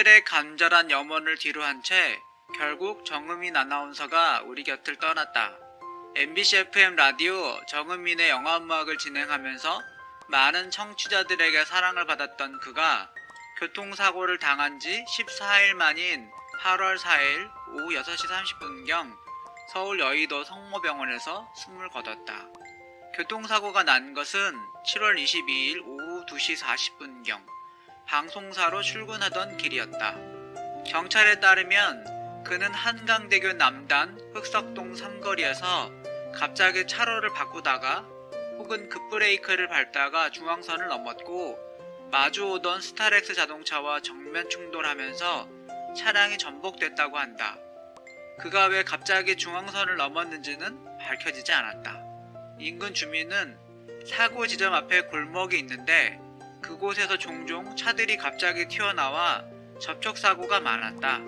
팬들의 간절한 염원을 뒤로한 채 결국 정은민 아나운서가 우리 곁을 떠났다. MBC FM 라디오 정은민의 영화음악을 진행하면서 많은 청취자들에게 사랑을 받았던 그가 교통사고를 당한 지 14일 만인 8월 4일 오후 6시 30분경 서울 여의도 성모병원에서 숨을 거뒀다. 교통사고가 난 것은 7월 22일 오후 2시 40분경 방송사로 출근하던 길이었다. 경찰에 따르면 그는 한강대교 남단 흑석동 삼거리에서 갑자기 차로를 바꾸다가 혹은 급브레이크를 밟다가 중앙선을 넘었고 마주오던 스타렉스 자동차와 정면 충돌하면서 차량이 전복됐다고 한다. 그가 왜 갑자기 중앙선을 넘었는지는 밝혀지지 않았다. 인근 주민은 사고 지점 앞에 골목이 있는데 그곳에서 종종 차들이 갑자기 튀어나와 접촉사고가 많았다.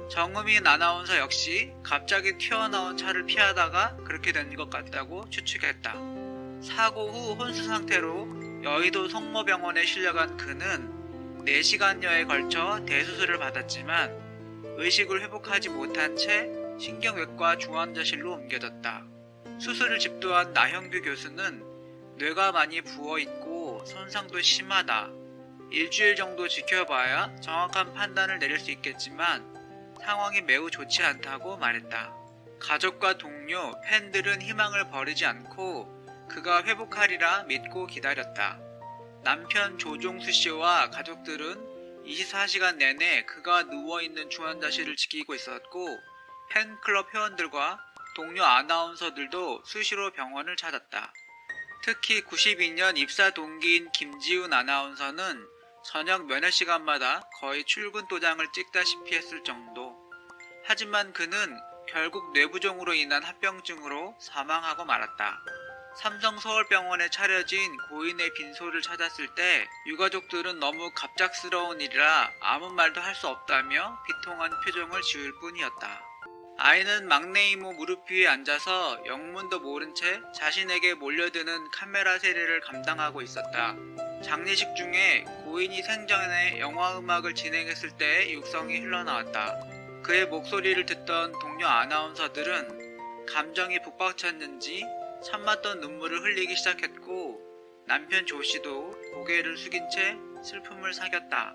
정은민 아나운서 역시 갑자기 튀어나온 차를 피하다가 그렇게 된 것 같다고 추측했다. 사고 후 혼수 상태로 여의도 성모병원에 실려간 그는 4시간여에 걸쳐 대수술을 받았지만 의식을 회복하지 못한 채 신경외과 중환자실로 옮겨졌다. 수술을 집도한 나형규 교수는 뇌가 많이 부어있고 손상도 심하다. 일주일 정도 지켜봐야 정확한 판단을 내릴 수 있겠지만 상황이 매우 좋지 않다고 말했다. 가족과 동료, 팬들은 희망을 버리지 않고 그가 회복하리라 믿고 기다렸다. 남편 조종수 씨와 가족들은 24시간 내내 그가 누워있는 중환자실을 지키고 있었고 팬클럽 회원들과 동료 아나운서들도 수시로 병원을 찾았다. 특히 92년 입사 동기인 김지훈 아나운서는 저녁 면회 시간마다 거의 출근 도장을 찍다시피 했을 정도. 하지만 그는 결국 뇌부종으로 인한 합병증으로 사망하고 말았다. 삼성서울병원에 차려진 고인의 빈소를 찾았을 때 유가족들은 너무 갑작스러운 일이라 아무 말도 할 수 없다며 비통한 표정을 지을 뿐이었다. 아이는 막내 이모 무릎 위에 앉아서 영문도 모른 채 자신에게 몰려드는 카메라 세례를 감당하고 있었다. 장례식 중에 고인이 생전에 영화음악을 진행했을 때의 육성이 흘러나왔다. 그의 목소리를 듣던 동료 아나운서들은 감정이 북받쳤는지 참았던 눈물을 흘리기 시작했고 남편 조씨도 고개를 숙인 채 슬픔을 사겼다.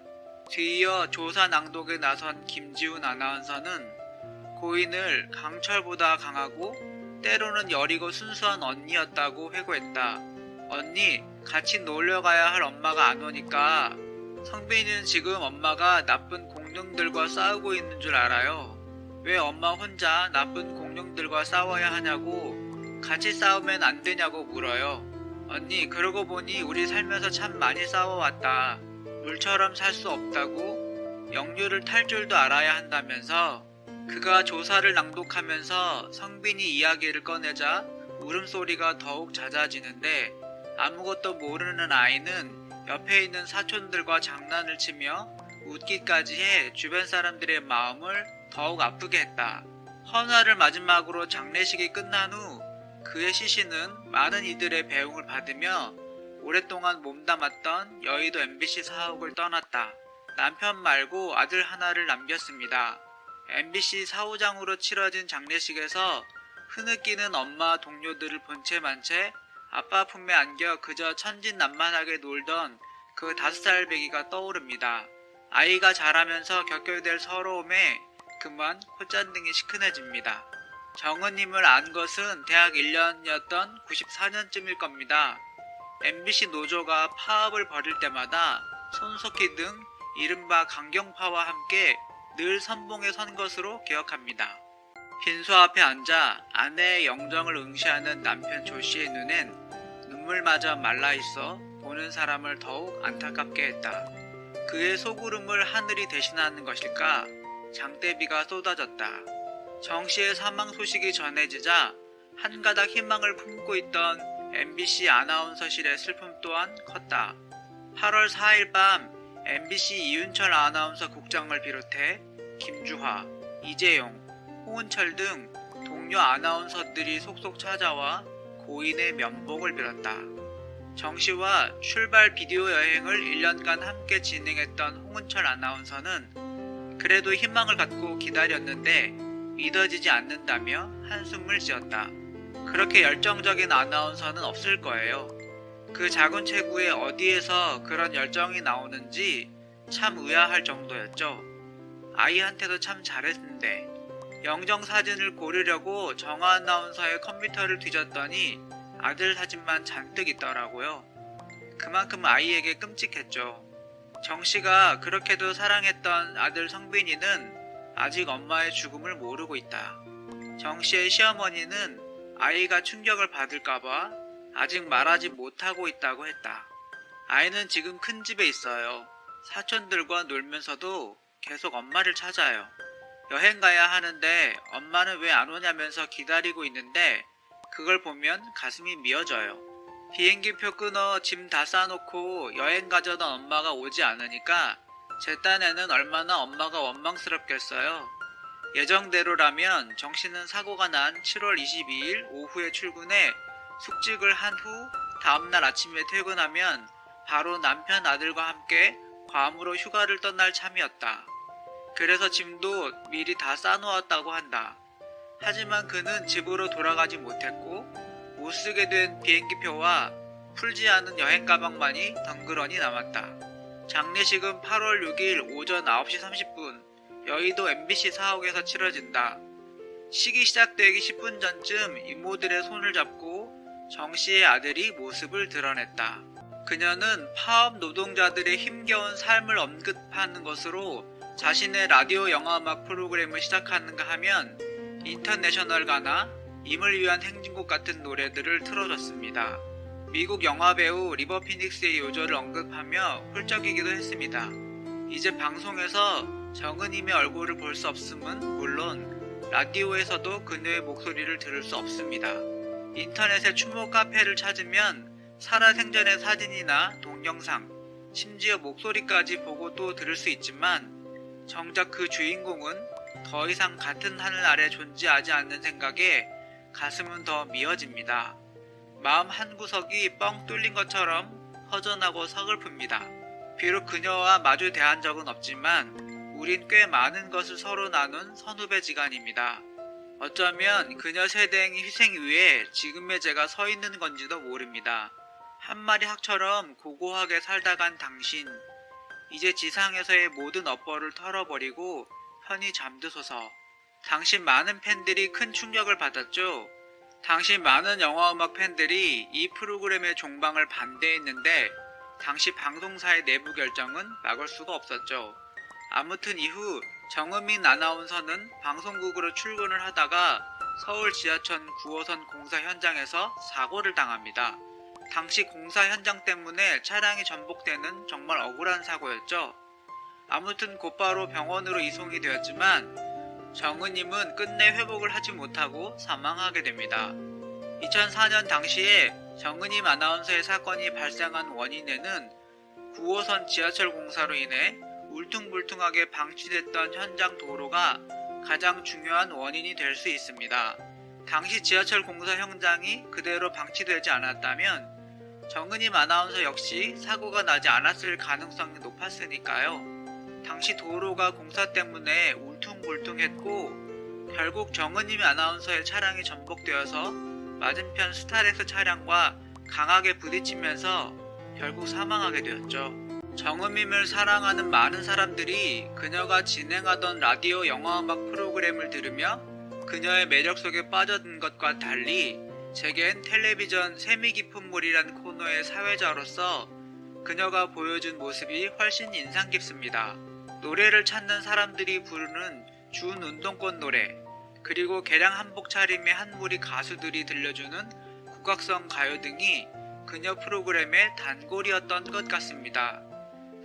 뒤이어 조사 낭독에 나선 김지훈 아나운서는 고인을 강철보다 강하고 때로는 여리고 순수한 언니였다고 회고했다. 언니, 같이 놀러가야 할 엄마가 안 오니까 성빈이는 지금 엄마가 나쁜 공룡들과 싸우고 있는 줄 알아요. 왜 엄마 혼자 나쁜 공룡들과 싸워야 하냐고 같이 싸우면 안 되냐고 물어요. 언니, 그러고 보니 우리 살면서 참 많이 싸워왔다. 물처럼 살 수 없다고 역류를 탈 줄도 알아야 한다면서 그가 조사를 낭독하면서 성빈이 이야기를 꺼내자 울음소리가 더욱 잦아지는데 아무것도 모르는 아이는 옆에 있는 사촌들과 장난을 치며 웃기까지 해 주변 사람들의 마음을 더욱 아프게 했다. 헌화를 마지막으로 장례식이 끝난 후 그의 시신은 많은 이들의 배웅을 받으며 오랫동안 몸담았던 여의도 MBC 사옥을 떠났다. 남편 말고 아들 하나를 남겼습니다. MBC 사후장으로 치러진 장례식에서 흐느끼는 엄마 동료들을 본 채 만 채 아빠 품에 안겨 그저 천진난만하게 놀던 그 5살 배기가 떠오릅니다. 아이가 자라면서 겪게 될 서러움에 그만 콧잔등이 시큰해집니다. 정은님을 안 것은 대학 1년이었던 94년쯤일 겁니다. MBC 노조가 파업을 벌일 때마다 손석희 등 이른바 강경파와 함께 늘 선봉에 선 것으로 기억합니다. 빈소 앞에 앉아 아내의 영정을 응시하는 남편 조씨의 눈엔 눈물마저 말라있어 보는 사람을 더욱 안타깝게 했다. 그의 소구름을 하늘이 대신하는 것일까? 장대비가 쏟아졌다. 정씨의 사망 소식이 전해지자 한가닥 희망을 품고 있던 MBC 아나운서실의 슬픔 또한 컸다. 8월 4일 밤 MBC 이윤철 아나운서 국장을 비롯해 김주화, 이재용, 홍은철 등 동료 아나운서들이 속속 찾아와 고인의 면복을 빌었다. 정씨와 출발 비디오 여행을 1년간 함께 진행했던 홍은철 아나운서는 그래도 희망을 갖고 기다렸는데 믿어지지 않는다며 한숨을 지었다. 그렇게 열정적인 아나운서는 없을 거예요. 그 작은 체구에 어디에서 그런 열정이 나오는지 참 의아할 정도였죠. 아이한테도 참 잘했는데. 영정사진을 고르려고 정화 아나운서의 컴퓨터를 뒤졌더니 아들 사진만 잔뜩 있더라고요. 그만큼 아이에게 끔찍했죠. 정씨가 그렇게도 사랑했던 아들 성빈이는 아직 엄마의 죽음을 모르고 있다. 정씨의 시어머니는 아이가 충격을 받을까봐 아직 말하지 못하고 있다고 했다. 아이는 지금 큰 집에 있어요. 사촌들과 놀면서도 계속 엄마를 찾아요. 여행 가야 하는데 엄마는 왜 안 오냐면서 기다리고 있는데 그걸 보면 가슴이 미어져요. 비행기표 끊어 짐 다 싸놓고 여행 가자던 엄마가 오지 않으니까 제 딴에는 얼마나 엄마가 원망스럽겠어요. 예정대로라면 정씨는 사고가 난 7월 22일 오후에 출근해 숙직을 한 후 다음날 아침에 퇴근하면 바로 남편 아들과 함께 괌으로 휴가를 떠날 참이었다. 그래서 짐도 미리 다 싸놓았다고 한다. 하지만 그는 집으로 돌아가지 못했고 못 쓰게 된 비행기표와 풀지 않은 여행 가방만이 덩그러니 남았다. 장례식은 8월 6일 오전 9시 30분 여의도 MBC 사옥에서 치러진다. 식이 시작되기 10분 전쯤 이모들의 손을 잡고 정씨의 아들이 모습을 드러냈다. 그녀는 파업 노동자들의 힘겨운 삶을 언급하는 것으로 자신의 라디오 영화음악 프로그램을 시작하는가 하면 인터내셔널가나 임을 위한 행진곡 같은 노래들을 틀어줬습니다. 미국 영화배우 리버 피닉스의 요절을 언급하며 훌쩍이기도 했습니다. 이제 방송에서 정은임의 얼굴을 볼 수 없음은 물론 라디오에서도 그녀의 목소리를 들을 수 없습니다. 인터넷에 추모 카페를 찾으면 살아생전의 사진이나 동영상, 심지어 목소리까지 보고 또 들을 수 있지만 정작 그 주인공은 더 이상 같은 하늘 아래 존재하지 않는 생각에 가슴은 더 미어집니다. 마음 한구석이 뻥 뚫린 것처럼 허전하고 서글픕니다. 비록 그녀와 마주 대한 적은 없지만 우린 꽤 많은 것을 서로 나눈 선후배지간입니다. 어쩌면 그녀 세대의 희생 위에 지금의 제가 서 있는 건지도 모릅니다. 한 마리 학처럼 고고하게 살다 간 당신, 이제 지상에서의 모든 업보를 털어버리고 편히 잠드소서. 당신 많은 팬들이 큰 충격을 받았죠. 당시 많은 영화음악 팬들이 이 프로그램의 종방을 반대했는데 당시 방송사의 내부 결정은 막을 수가 없었죠. 아무튼 이후 정은민 아나운서는 방송국으로 출근을 하다가 서울 지하철 9호선 공사 현장에서 사고를 당합니다. 당시 공사 현장 때문에 차량이 전복되는 정말 억울한 사고였죠. 아무튼 곧바로 병원으로 이송이 되었지만 정은님은 끝내 회복을 하지 못하고 사망하게 됩니다. 2004년 당시에 정은임 아나운서의 사건이 발생한 원인에는 9호선 지하철 공사로 인해 울퉁불퉁하게 방치됐던 현장 도로가 가장 중요한 원인이 될 수 있습니다. 당시 지하철 공사 현장이 그대로 방치되지 않았다면 정은임 아나운서 역시 사고가 나지 않았을 가능성이 높았으니까요. 당시 도로가 공사 때문에 울퉁불퉁했고 결국 정은임 아나운서의 차량이 전복되어서 맞은편 스타렉스 차량과 강하게 부딪히면서 결국 사망하게 되었죠. 정은임을 사랑하는 많은 사람들이 그녀가 진행하던 라디오 영화음악 프로그램을 들으며 그녀의 매력 속에 빠져든 것과 달리 제겐 텔레비전 세미 깊은 물이란 코너의 사회자로서 그녀가 보여준 모습이 훨씬 인상 깊습니다. 노래를 찾는 사람들이 부르는 준 운동권 노래, 그리고 개량 한복 차림의 한 무리 가수들이 들려주는 국악성 가요 등이 그녀 프로그램의 단골이었던 것 같습니다.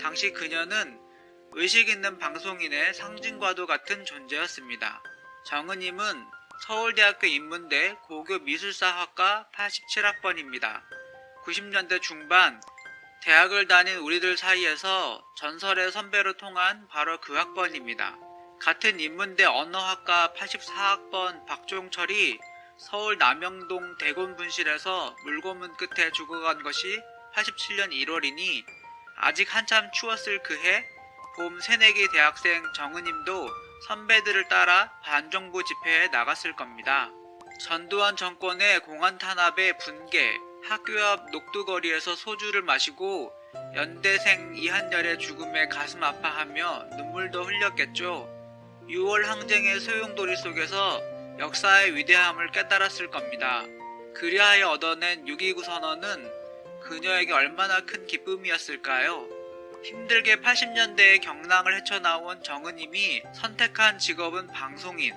당시 그녀는 의식 있는 방송인의 상징과도 같은 존재였습니다. 정은임은 서울대학교 인문대 고교미술사학과 87학번입니다. 90년대 중반 대학을 다닌 우리들 사이에서 전설의 선배로 통한 바로 그 학번입니다. 같은 인문대 언어학과 84학번 박종철이 서울 남영동 대곤분실에서 물고문 끝에 죽어간 것이 87년 1월이니 아직 한참 추웠을 그해 곰 새내기 대학생 정은임도 선배들을 따라 반정부 집회에 나갔을 겁니다. 전두환 정권의 공안 탄압에 분개, 학교 앞 녹두거리에서 소주를 마시고 연대생 이한열의 죽음에 가슴 아파하며 눈물도 흘렸겠죠. 6월 항쟁의 소용돌이 속에서 역사의 위대함을 깨달았을 겁니다. 그리하여 얻어낸 6.29 선언은 그녀에게 얼마나 큰 기쁨이었을까요? 힘들게 80년대의 경랑을 헤쳐나온 정은임이 선택한 직업은 방송인.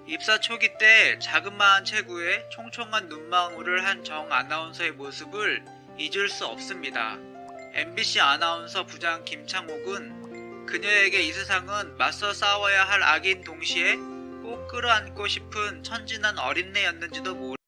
입사 초기 때 자그마한 체구에 총총한 눈망울을 한 정 아나운서의 모습을 잊을 수 없습니다. MBC 아나운서 부장 김창옥은 그녀에게 이 세상은 맞서 싸워야 할 악인 동시에 꼭 끌어안고 싶은 천진한 어린애였는지도 모릅니다.